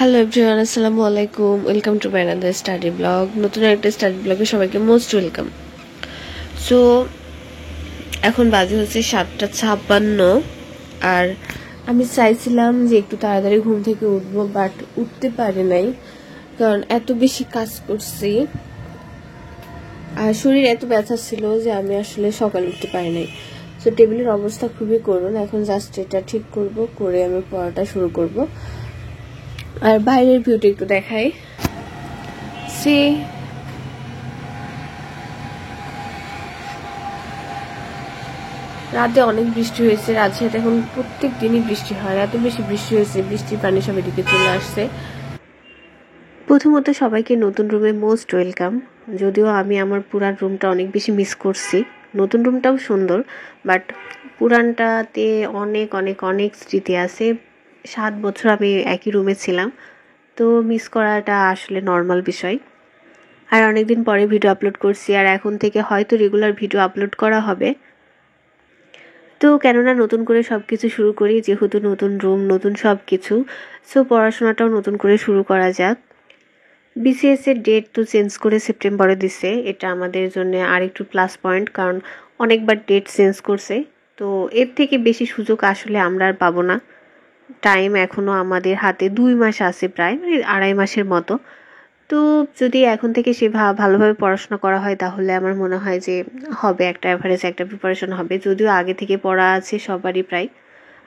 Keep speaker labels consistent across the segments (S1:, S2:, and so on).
S1: Hello everyone, আসসালামু আলাইকুম। Welcome to my another study blog. নতুন একটা স্টাডি ব্লগে সবাইকে মোস্ট ওয়েলকাম। সো এখন বাজে হচ্ছে 7:56, আর আমি চাইছিলাম যে একটু তাড়াতাড়ি ঘুম থেকে উঠবো, বাট উঠতে পারি নাই, কারণ এত বেশি কাজ করছি আর শরীর এত ব্যথা ছিল যে আমি আসলে সকালে উঠতে পারি নাই। সো টেবিলের অবস্থা খুবই করুন। এখন জাস্ট এটা ঠিক করব, করে আমি পড়াটা শুরু করব। আর বাইরের ভিউটা একটু দেখাই। সে রাতে অনেক বৃষ্টি হয়েছে। রাজশাহীতে এখন প্রত্যেক দিনই বৃষ্টি হয়, এত বেশি বৃষ্টি হয়েছে, বৃষ্টির পানি সব এদিকে চলে আসছে। প্রথমত সবাইকে নতুন রুমে মোস্ট ওয়েলকাম। যদিও আমি আমার পুরান রুমটা অনেক বেশি মিস করছি। নতুন রুমটাও সুন্দর, বাট পুরানটাতে অনেক অনেক অনেক স্মৃতি আছে। 7 বছর আমি একই রুমে ছিলাম, তো মিস করাটা আসলে নর্মাল বিষয়। আর অনেকদিন পরে ভিডিও আপলোড করছি, আর এখন থেকে হয়তো রেগুলার ভিডিও আপলোড করা হবে। তো কেননা নতুন করে সব কিছু শুরু করি, যেহেতু নতুন রুম, নতুন সব কিছু। সো পড়াশোনাটাও নতুন করে শুরু করা যাক। বিসিএস এর ডেট তো চেঞ্জ করে সেপ্টেম্বরে দিছে। এটা আমাদের জন্য আরেকটু প্লাস পয়েন্ট, কারণ অনেকবার ডেট চেঞ্জ করছে। তো এর থেকে বেশি সুযোগ আসলে আমরা আর পাবো না। টাইম এখনও আমাদের হাতে 2 মাস আছে, প্রায় মানে 2.5 মাসের মতো। তো যদি এখন থেকে সে ভালোভাবে পড়াশোনা করা হয়, তাহলে আমার মনে হয় যে হবে, একটা অ্যাভারেজ একটা প্রিপারেশন হবে। যদিও আগে থেকে পড়া আছে সবারই প্রায়,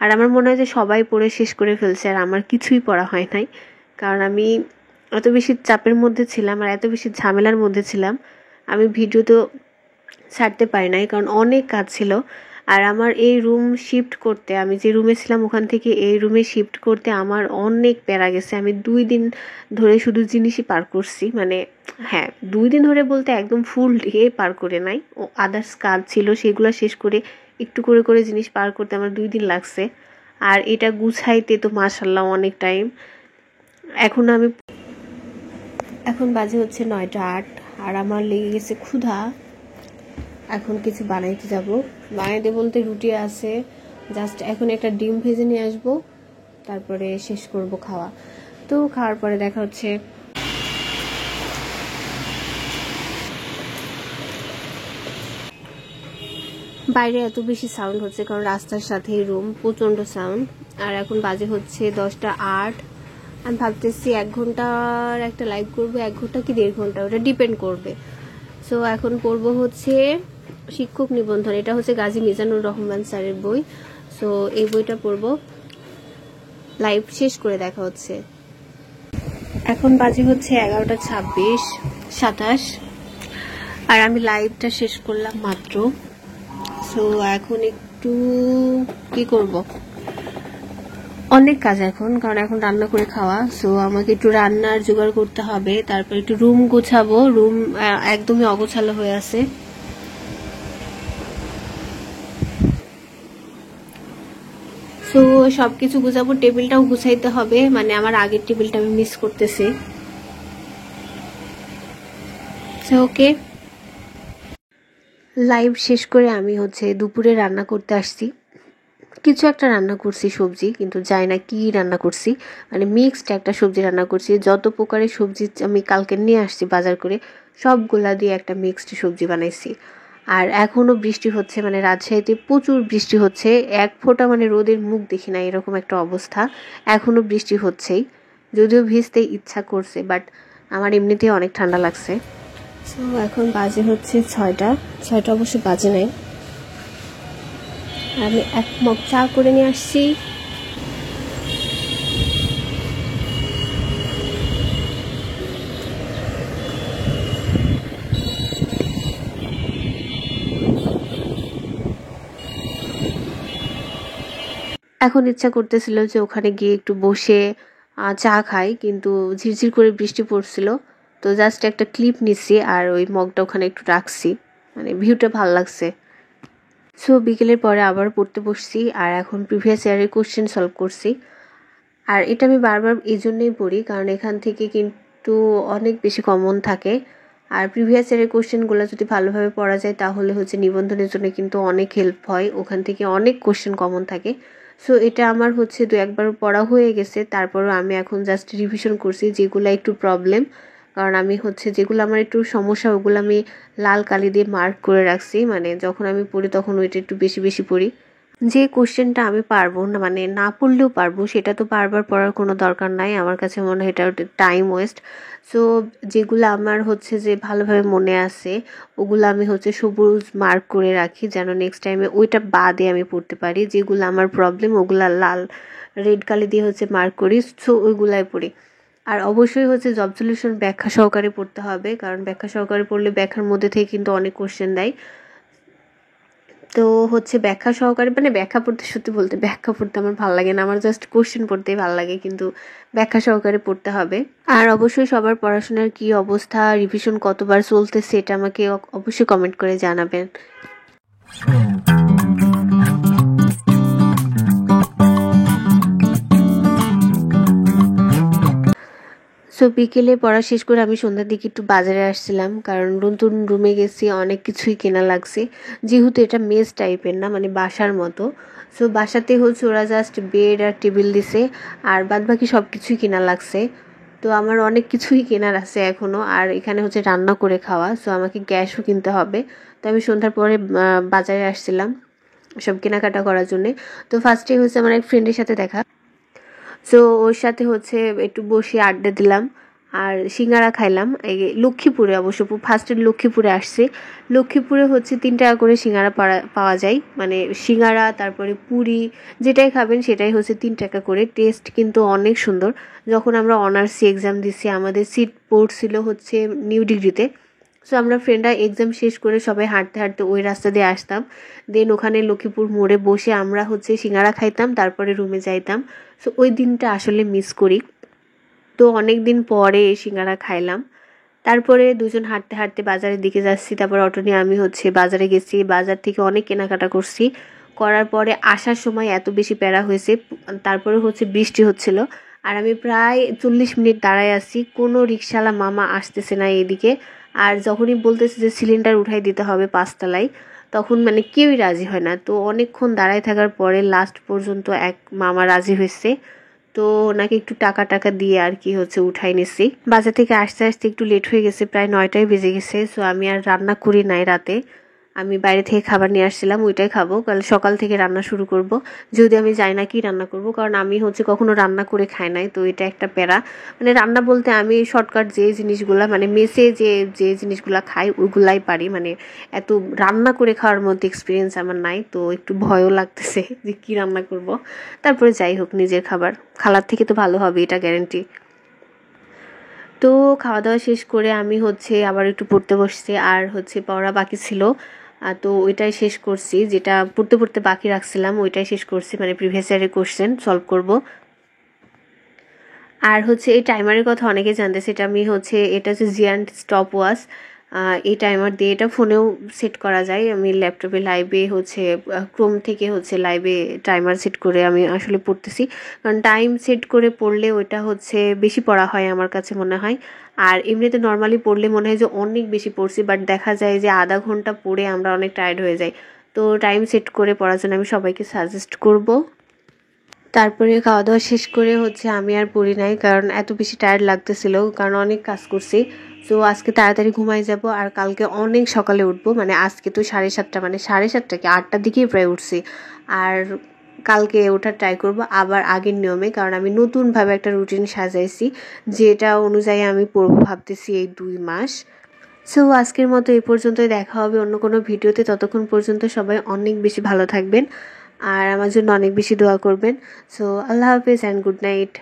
S1: আর আমার মনে হয় যে সবাই পড়ে শেষ করে ফেলছে, আর আমার কিছুই পড়া হয় নাই। কারণ আমি এত বেশি চাপের মধ্যে ছিলাম আর এত বেশি ঝামেলার মধ্যে ছিলাম, আমি ভিডিও তো ছাড়তে পারি নাই, কারণ অনেক কাজ ছিল। আর আমার এই রুম শিফট করতে, আমি যে রুমে ছিলাম ওখান থেকে এই রুমে শিফট করতে আমার অনেক প্যারা গেছে। আমি 2 দিন ধরে শুধু জিনিসই পার করছি, মানে হ্যাঁ 2 দিন ধরে বলতে একদম ফুল ডে পার করে নাই, ও আদার্স কাজ ছিল সেগুলো শেষ করে একটু করে করে জিনিস পার করতে আমার 2 দিন লাগছে। আর এটা গুছাইতে তো মাশাল্লাহ অনেক টাইম। এখন বাজে হচ্ছে 9:08, আর আমার লেগে গেছে ক্ষুধা। এখন কিছু বানাইতে যাব। বানাইতে বলতে রুটি আছে, জাস্ট এখন একটা ডিম ভেজে নিয়ে আসবো, তারপরে শেষ করব খাওয়া। তো খাওয়ার পরে দেখা হচ্ছে। বাইরে এত বেশি সাউন্ড হচ্ছে, কারণ রাস্তার সাথেই রুম, প্রচণ্ড সাউন্ড। আর এখন বাজে হচ্ছে 10:08। আমি ভাবতেছি 1 ঘন্টার একটা লাইভ করবো, 1 ঘন্টা কি 1.5 ঘন্টা, ওটা ডিপেন্ড করবে। সো এখন পড়বো হচ্ছে শিক্ষক নিবন্ধন। এটা হচ্ছে গাজী মিজানুর রহমান স্যারের বই। সো এই বইটা পড়বো। লাইভ শেষ করে দেখা হচ্ছে। এখন বাজে হচ্ছে 11:26, 27, আর আমি লাইভটা শেষ করলাম মাত্র। সো এখন একটু কি করব, অনেক কাজ এখন, কারণ এখন রান্না করে খাওয়া। সো আমাকে একটু রান্নার জোগাড় করতে হবে, তারপর একটু রুম গোছাবো। রুম একদমই অগোছালো হয়ে আছে। সো সবকিছু গুছাবো, টেবিলটাও গুছাইতে হবে, মানে আমার আগের টেবিলটা আমি মিস করতেছি। ওকে, লাইভ শেষ করে আমি হচ্ছে দুপুরে রান্না করতে আসছি। কিছু একটা রান্না করছি সবজি, কিন্তু জানি না কি রান্না করছি, মানে মিক্সড একটা সবজি রান্না করছি। যত প্রকারের সবজি আমি কালকে নিয়ে আসছি বাজার করে, সবগুলা দিয়ে একটা মিক্সড সবজি বানাইছি। আর এখনও বৃষ্টি হচ্ছে, মানে রাজশাহীতে প্রচুর বৃষ্টি হচ্ছে। এক ফোঁটা মানে রোদের মুখ দেখি না, এরকম একটা অবস্থা। এখনও বৃষ্টি হচ্ছেই, যদিও ভিজতে ইচ্ছা করছে, বাট আমার এমনিতেই অনেক ঠান্ডা লাগছে। সো এখন বাজে হচ্ছে 6টা অবশ্য বাজে নাই। আমি 1 মগ চা করে নিয়ে আসছি। এখন ইচ্ছা করতেছিল যে ওখানে গিয়ে একটু বসে চা খাই, কিন্তু ঝিরঝির করে বৃষ্টি পড়ছিল। তো জাস্ট একটা ক্লিপ নিচ্ছি আর ওই মগটা ওখানে একটু রাখছি, মানে ভিউটা ভালো লাগছে। সো বিকেলের পরে আবার পড়তে বসছি, আর এখন প্রিভিয়াস ইয়ারের কোশ্চেন সলভ করছি। আর এটা আমি বারবার এই জন্যই পড়ি, কারণ এখান থেকে কিন্তু অনেক বেশি কমন থাকে। আর প্রিভিয়াস ইয়ারের কোশ্চেনগুলো যদি ভালোভাবে পড়া যায়, তাহলে হচ্ছে নিবন্ধনের জন্য কিন্তু অনেক হেল্প হয়। ওখান থেকে অনেক কোশ্চেন কমন থাকে। সো এটা আমার হচ্ছে 2-1 বার পড়া হয়ে গেছে, তারপরও আমি এখন জাস্ট রিভিশন করছি যেগুলো একটু প্রবলেম, কারণ আমি হচ্ছে যেগুলো আমার একটু সমস্যা ওগুলো আমি লাল কালি দিয়ে মার্ক করে রাখছি, মানে যখন আমি পড়ি তখন ওইটা একটু বেশি বেশি পড়ি। যে কোশ্চেনটা আমি পারবো না, মানে না পড়লেও পারবো, সেটা তো বারবার পড়ার কোনো দরকার নাই, আমার কাছে মনে হয় এটা টাইম ওয়েস্ট। সো যেগুলো আমার হচ্ছে যে ভালোভাবে মনে আছে ওগুলো আমি হচ্ছে সবুজ মার্ক করে রাখি, যেন নেক্সট টাইমে ওইটা বাদে আমি পড়তে পারি। যেগুলো আমার প্রবলেম ওগুলা লাল রেড কালি দিয়ে হচ্ছে মার্ক করি, সো ওইগুলাই পড়ি। আর অবশ্যই হচ্ছে জব সলিউশন ব্যাখ্যা সহকারে পড়তে হবে, কারণ ব্যাখ্যা সহকারে পড়লে ব্যাখ্যার মধ্যে থেকে কিন্তু অনেক কোশ্চেন দেয়। তো হচ্ছে ব্যাখ্যা সহকারে, মানে ব্যাখ্যা পড়তে, সত্যি বলতে ব্যাখ্যা পড়তে আমার ভালো লাগে না, আমার জাস্ট কোশ্চেন পড়তেই ভালো লাগে, কিন্তু ব্যাখ্যা সহকারে পড়তে হবে। আর অবশ্যই সবার পড়াশোনার কি অবস্থা, রিভিশন কতবার চলতেছে এটা আমাকে অবশ্যই কমেন্ট করে জানাবেন। সো বিকেলে পড়া শেষ করে আমি সন্ধ্যার দিকে একটু বাজারে আসছিলাম, কারণ নতুন রুমে গেছি, অনেক কিছুই কেনা লাগছে, যেহেতু এটা মেস টাইপের না, মানে বাসার মতো। সো বাসাতে হচ্ছে ওরা জাস্ট বেড আর টেবিল দিছে, আর বাদ বাকি সব কিছুই কেনা লাগছে। তো আমার অনেক কিছুই কেনার আছে এখনও, আর এখানে হচ্ছে রান্না করে খাওয়া, সো আমাকে গ্যাসও কিনতে হবে। তো আমি সন্ধ্যার পরে বাজারে আসছিলাম সব কেনাকাটা করার জন্যে। তো ফার্স্টে হচ্ছে আমার এক ফ্রেন্ডের সাথে দেখা, সো ওর সাথে হচ্ছে একটু বসে আড্ডা দিলাম আর সিঙ্গারা খাইলাম। এই লক্ষ্মীপুরে, অবশ্য ফার্স্টে লক্ষ্মীপুরে আসছে। লক্ষ্মীপুরে হচ্ছে 3 টাকা করে সিঙ্গারা পাওয়া যায়, মানে সিঙ্গারা তারপরে পুরি যেটাই খাবেন সেটাই হচ্ছে 3 টাকা করে। টেস্ট কিন্তু অনেক সুন্দর। যখন আমরা অনার্সি এক্সাম দিচ্ছি আমাদের সিট পড়ছিল হচ্ছে নিউ ডিগ্রিতে, সো আমরা ফ্রেন্ডরা এক্সাম শেষ করে সবাই হাঁটতে হাঁটতে ওই রাস্তা দিয়ে আসতাম, দেন ওখানে লক্ষ্মীপুর মোড়ে বসে আমরা হচ্ছে সিঙ্গারা খাইতাম, তারপরে রুমে যাইতাম। সো ওই দিনটা আসলে মিস করি। তো অনেক দিন পরে সিঙ্গারা খাইলাম, তারপরে দুজন হাঁটতে হাঁটতে বাজারের দিকে যাচ্ছি, তারপর অটো নিয়ে আমি হচ্ছে বাজারে গেছি, বাজার থেকে অনেক কেনাকাটা করছি। করার পরে আসার সময় এত বেশি প্যারা হয়েছে, তারপরে হচ্ছে বৃষ্টি হচ্ছিল, আর আমি প্রায় 40 মিনিট দাঁড়ায় আছি, কোনো রিক্সাওয়ালা মামা আসতেছে না এদিকে। আর যখনই বলতেছে যে সিলিন্ডার উঠাই দিতে হবে 5 তলায়, তখন মানে কেউই রাজি হয় না। তো অনেকক্ষণ দাঁড়ায় থাকার পরে লাস্ট পর্যন্ত এক মামা রাজি হয়েছে, তো ওনাকে একটু টাকা দিয়ে আর কি হচ্ছে উঠাই নিছি। বাজার থেকে আসতে আসতে একটু লেট হয়ে গেছে, প্রায় 9টাই বেজে গেছে। সো আমি আর রান্না করি নাই রাতে, আমি বাইরে থেকে খাবার নিয়ে আসছিলাম, ওইটাই খাবো। কাল সকাল থেকে রান্না শুরু করব, যদি আমি জানি না কি রান্না করব, কারণ আমি হচ্ছে কখনো রান্না করে খাই নাই, তো এটা একটা প্যারা। মানে রান্না বলতে আমি শর্টকাট যে জিনিসগুলা, মানে মেসে যে জিনিসগুলা খাই ওইগুলাই পারি, মানে এত রান্না করে খাওয়ার মতো এক্সপিরিয়েন্স আমার নাই, তো একটু ভয়ও লাগতেছে যে কি রান্না করব। তারপরে যাই হোক, নিজের খাবার খালার থেকে তো ভালো হবে, এটা গ্যারেন্টি। তো খাওয়া দাওয়া শেষ করে আমি হচ্ছে আবার একটু পড়তে বসছি, আর হচ্ছে পড়া বাকি ছিল, তো ওইটাই শেষ করছি, যেটা পড়তে পড়তে বাকি রাখছিলাম ওইটাই শেষ করছি, মানে প্রিভিয়াস ইয়ারের কোশ্চেন সলভ করব। আর হচ্ছে এই টাইমারের কথা অনেকে জানতে, সেটা আমি হচ্ছে এটা হচ্ছে জিয়ান্ট স্টপ ওয়াচ, এই টাইমার দিয়ে এটা ফোনেও সেট করা যায়। আমি ল্যাপটপে লাইভে হচ্ছে ক্রোম থেকে হচ্ছে লাইভে টাইমার সেট করে আমি আসলে পড়তেছি, কারণ টাইম সেট করে পড়লে ওইটা হচ্ছে বেশি পড়া হয় আমার কাছে মনে হয়। আর এমনিতে নর্মালি পড়লে মনে হয় যে অনেক বেশি পড়ছি, বাট দেখা যায় যে আধা ঘন্টা পড়ে আমরা অনেক টায়ার্ড হয়ে যাই। তো টাইম সেট করে পড়ার জন্য আমি সবাইকে সাজেস্ট করব। তারপরে খাওয়া দাওয়া শেষ করে হচ্ছে আমি আর পড়ি নাই, কারণ এত বেশি টায়ার্ড লাগতেছিল, কারণ অনেক কাজ করছি। তো আজকে তাড়াতাড়ি ঘুমাই যাব, আর কালকে অনেক সকালে উঠবো, মানে আজকে তো 7:30, মানে 7:30 কি 8টার দিকেই প্রায় উঠছি। আর কালকে ওঠার ট্রাই করব আবার আগের নিয়মে, কারণ আমি নতুনভাবে একটা রুটিন সাজাইছি, যেটা অনুযায়ী আমি পড়বো ভাবতেছি এই 2 মাস। সো আজকের মতো এই পর্যন্তই, দেখা হবে অন্য কোনো ভিডিওতে। ততক্ষণ পর্যন্ত সবাই অনেক বেশি ভালো থাকবেন আর আমার জন্য অনেক বেশি দোয়া করবেন। সো আল্লাহ হাফেজ অ্যান্ড গুড নাইট।